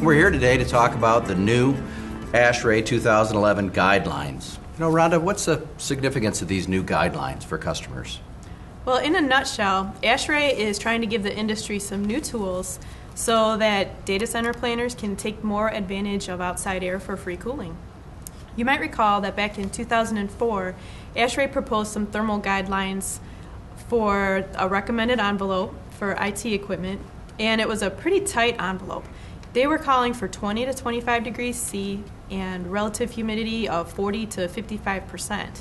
We're here today to talk about the new ASHRAE 2011 guidelines. Rhonda, what's the significance of these new guidelines for customers? Well, in a nutshell, ASHRAE is trying to give the industry some new tools so that data center planners can take more advantage of outside air for free cooling. You might recall that back in 2004, ASHRAE proposed some thermal guidelines for a recommended envelope for IT equipment, and it was a pretty tight envelope. They were calling for 20 to 25 degrees C and relative humidity of 40 to 55%.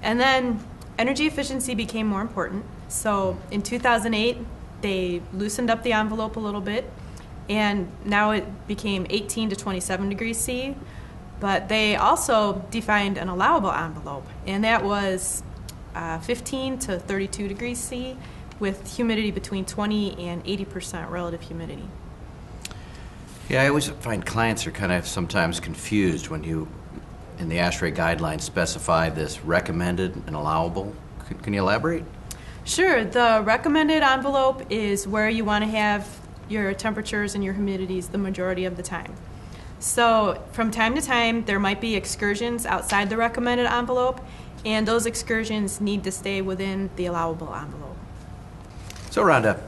And then energy efficiency became more important. So in 2008, they loosened up the envelope a little bit, and now it became 18 to 27 degrees C. But they also defined an allowable envelope, and that was 15 to 32 degrees C with humidity between 20 and 80% relative humidity. Yeah, I always find clients are kind of sometimes confused when you, in the ASHRAE guidelines, specify this recommended and allowable. Can you elaborate? Sure. The recommended envelope is where you want to have your temperatures and your humidities the majority of the time. So from time to time, there might be excursions outside the recommended envelope, and those excursions need to stay within the allowable envelope. So Rhonda,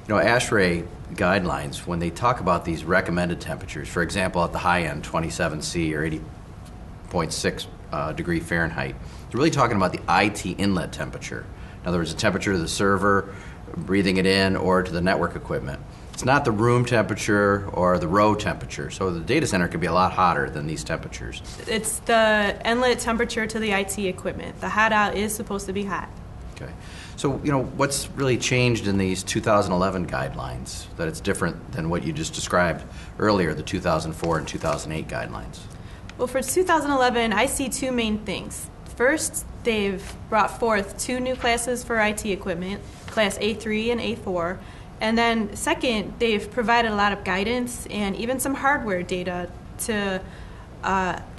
ASHRAE guidelines, when they talk about these recommended temperatures, for example, at the high end, 27 C or 80.6 degree Fahrenheit, they're really talking about the IT inlet temperature. In other words, the temperature to the server, breathing it in, or to the network equipment. It's not the room temperature or the row temperature, so the data center can be a lot hotter than these temperatures. It's the inlet temperature to the IT equipment. The hot out is supposed to be hot. Okay. So, what's really changed in these 2011 guidelines that it's different than what you just described earlier, the 2004 and 2008 guidelines? Well, for 2011, I see two main things. First, they've brought forth two new classes for IT equipment, Class A3 and A4. And then second, they've provided a lot of guidance and even some hardware data to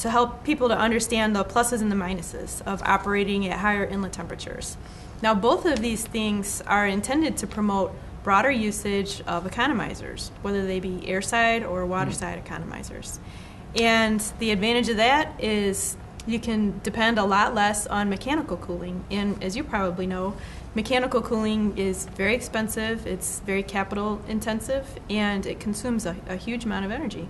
help people to understand the pluses and the minuses of operating at higher inlet temperatures. Now, both of these things are intended to promote broader usage of economizers, whether they be airside or waterside economizers. And the advantage of that is you can depend a lot less on mechanical cooling. And as you probably know, mechanical cooling is very expensive, it's very capital intensive, and it consumes a huge amount of energy.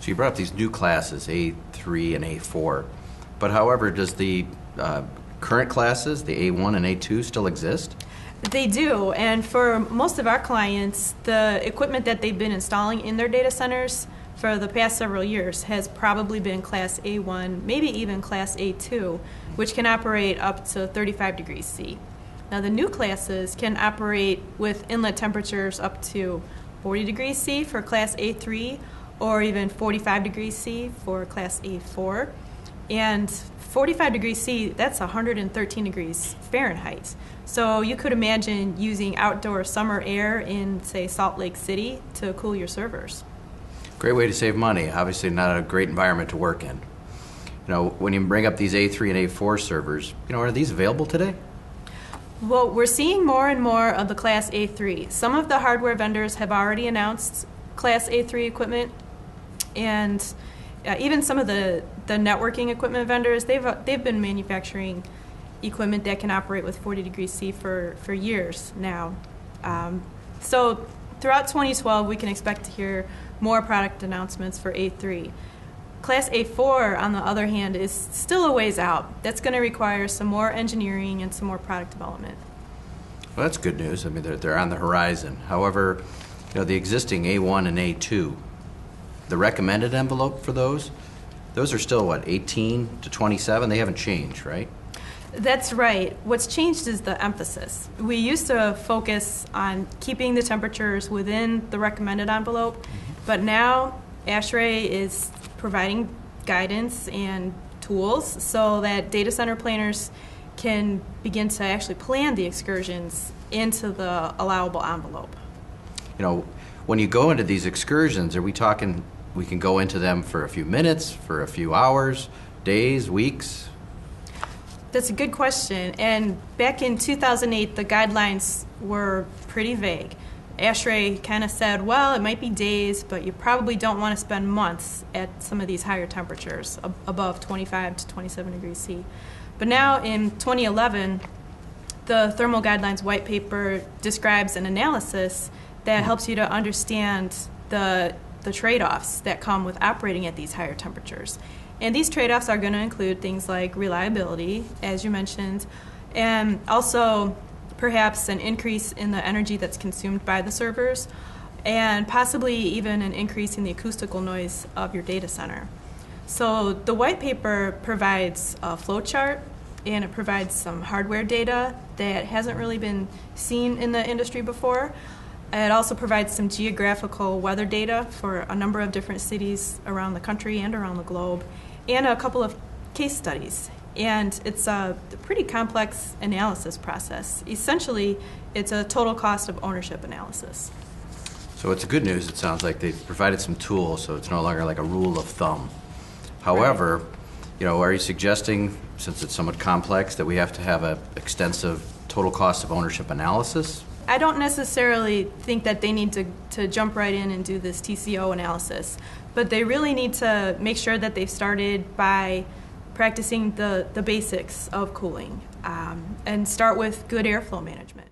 So you brought up these new classes, A3 and A4. But however, does the current classes, the A1 and A2, still exist? They do, and for most of our clients, the equipment that they've been installing in their data centers for the past several years has probably been Class A1, maybe even Class A2, which can operate up to 35 degrees C. Now, the new classes can operate with inlet temperatures up to 40 degrees C for Class A3 or even 45 degrees C for Class A4. And 45 degrees C, that's 113 degrees Fahrenheit. So you could imagine using outdoor summer air in, say, Salt Lake City to cool your servers. Great way to save money. Obviously not a great environment to work in. When you bring up these A3 and A4 servers, are these available today? Well, we're seeing more and more of the Class A3. Some of the hardware vendors have already announced Class A3 equipment, and even some of the networking equipment vendors, they've been manufacturing equipment that can operate with 40 degrees C for years now. So throughout 2012, we can expect to hear more product announcements for A3. Class A4, on the other hand, is still a ways out. That's going to require some more engineering and some more product development. Well, that's good news. I mean, they're on the horizon. However, the existing A1 and A2, the recommended envelope for those are still, 18 to 27? They haven't changed, right? That's right. What's changed is the emphasis. We used to focus on keeping the temperatures within the recommended envelope, but now ASHRAE is providing guidance and tools so that data center planners can begin to actually plan the excursions into the allowable envelope. When you go into these excursions, are we talking we can go into them for a few minutes, for a few hours, days, weeks? That's a good question. And back in 2008, the guidelines were pretty vague. ASHRAE kind of said, well, it might be days, but you probably don't want to spend months at some of these higher temperatures, above 25 to 27 degrees C. But now in 2011, the Thermal Guidelines white paper describes an analysis that helps you to understand the trade-offs that come with operating at these higher temperatures. And these trade-offs are going to include things like reliability, as you mentioned, and also perhaps an increase in the energy that's consumed by the servers, and possibly even an increase in the acoustical noise of your data center. So the white paper provides a flow chart, and it provides some hardware data that hasn't really been seen in the industry before. It also provides some geographical weather data for a number of different cities around the country and around the globe, and a couple of case studies. And it's a pretty complex analysis process. Essentially, it's a total cost of ownership analysis. So it's good news. It sounds like they've provided some tools, so it's no longer like a rule of thumb. However, Right. Are you suggesting, since it's somewhat complex, that we have to have an extensive total cost of ownership analysis? I don't necessarily think that they need to jump right in and do this TCO analysis, but they really need to make sure that they've started by practicing the basics of cooling and start with good airflow management.